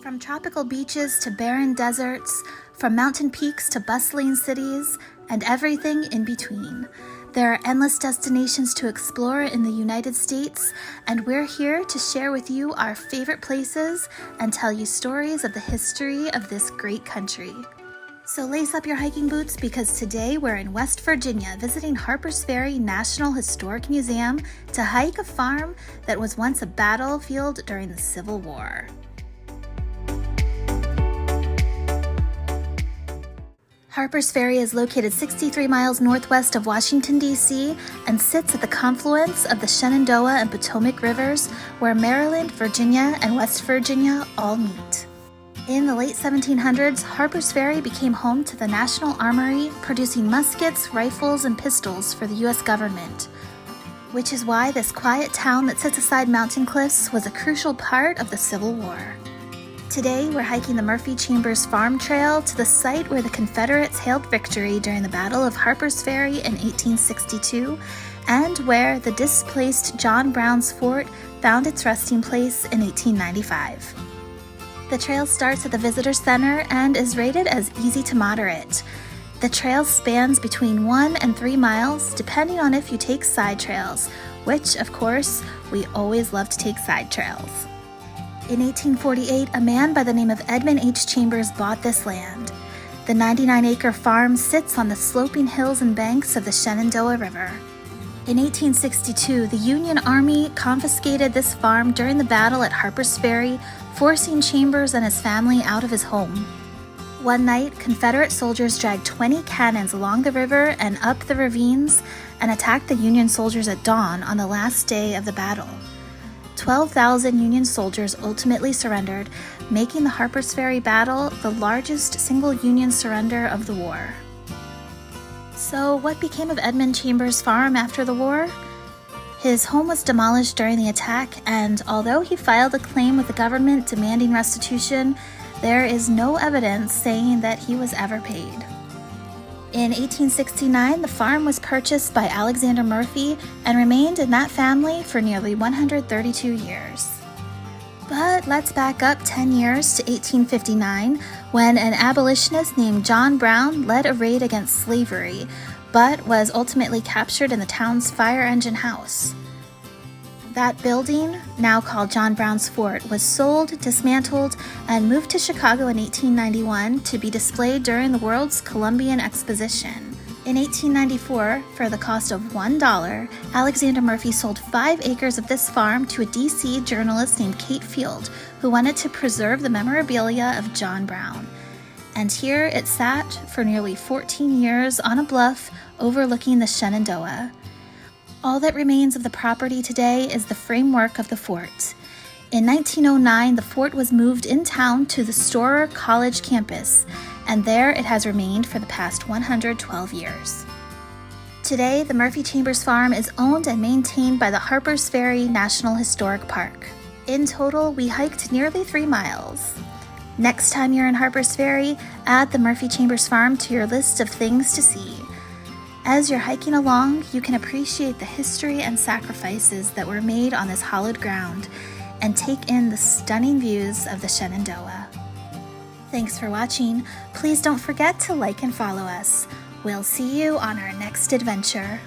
From tropical beaches to barren deserts, from mountain peaks to bustling cities, and everything in between. There are endless destinations to explore in the United States, and we're here to share with you our favorite places and tell you stories of the history of this great country. So lace up your hiking boots because today we're in West Virginia visiting Harpers Ferry National Historic Museum to hike a farm that was once a battlefield during the Civil War. Harpers Ferry is located 63 miles northwest of Washington, D.C., and sits at the confluence of the Shenandoah and Potomac rivers, where Maryland, Virginia, and West Virginia all meet. In the late 1700s, Harpers Ferry became home to the National Armory, producing muskets, rifles, and pistols for the U.S. government, which is why this quiet town that sits aside mountain cliffs was a crucial part of the Civil War. Today, we're hiking the Murphy Chambers Farm Trail to the site where the Confederates hailed victory during the Battle of Harpers Ferry in 1862, and where the displaced John Brown's fort found its resting place in 1895. The trail starts at the Visitor Center and is rated as easy to moderate. The trail spans between 1 and 3 miles, depending on if you take side trails, which, of course, we always love to take side trails. In 1848, a man by the name of Edmund H. Chambers bought this land. The 99-acre farm sits on the sloping hills and banks of the Shenandoah River. In 1862, the Union Army confiscated this farm during the battle at Harpers Ferry, forcing Chambers and his family out of his home. One night, Confederate soldiers dragged 20 cannons along the river and up the ravines and attacked the Union soldiers at dawn on the last day of the battle. 12,000 Union soldiers ultimately surrendered, making the Harpers Ferry battle the largest single Union surrender of the war. So, what became of Edmund Chambers' farm after the war? His home was demolished during the attack, and although he filed a claim with the government demanding restitution, there is no evidence saying that he was ever paid. In 1869, the farm was purchased by Alexander Murphy and remained in that family for nearly 132 years. But let's back up 10 years to 1859, when an abolitionist named John Brown led a raid against slavery, but was ultimately captured in the town's fire engine house. That building, now called John Brown's Fort, was sold, dismantled, and moved to Chicago in 1891 to be displayed during the World's Columbian Exposition. In 1894, for the cost of $1, Alexander Murphy sold 5 acres of this farm to a D.C. journalist named Kate Field, who wanted to preserve the memorabilia of John Brown. And here it sat for nearly 14 years on a bluff overlooking the Shenandoah. All that remains of the property today is the framework of the fort. In 1909, the fort was moved in town to the Storer College campus, and there it has remained for the past 112 years. Today, the Murphy Chambers Farm is owned and maintained by the Harpers Ferry National Historic Park. In total, we hiked nearly 3 miles. Next time you're in Harpers Ferry, add the Murphy Chambers Farm to your list of things to see. As you're hiking along, you can appreciate the history and sacrifices that were made on this hallowed ground and take in the stunning views of the Shenandoah. Thanks for watching. Please don't forget to like and follow us. We'll see you on our next adventure.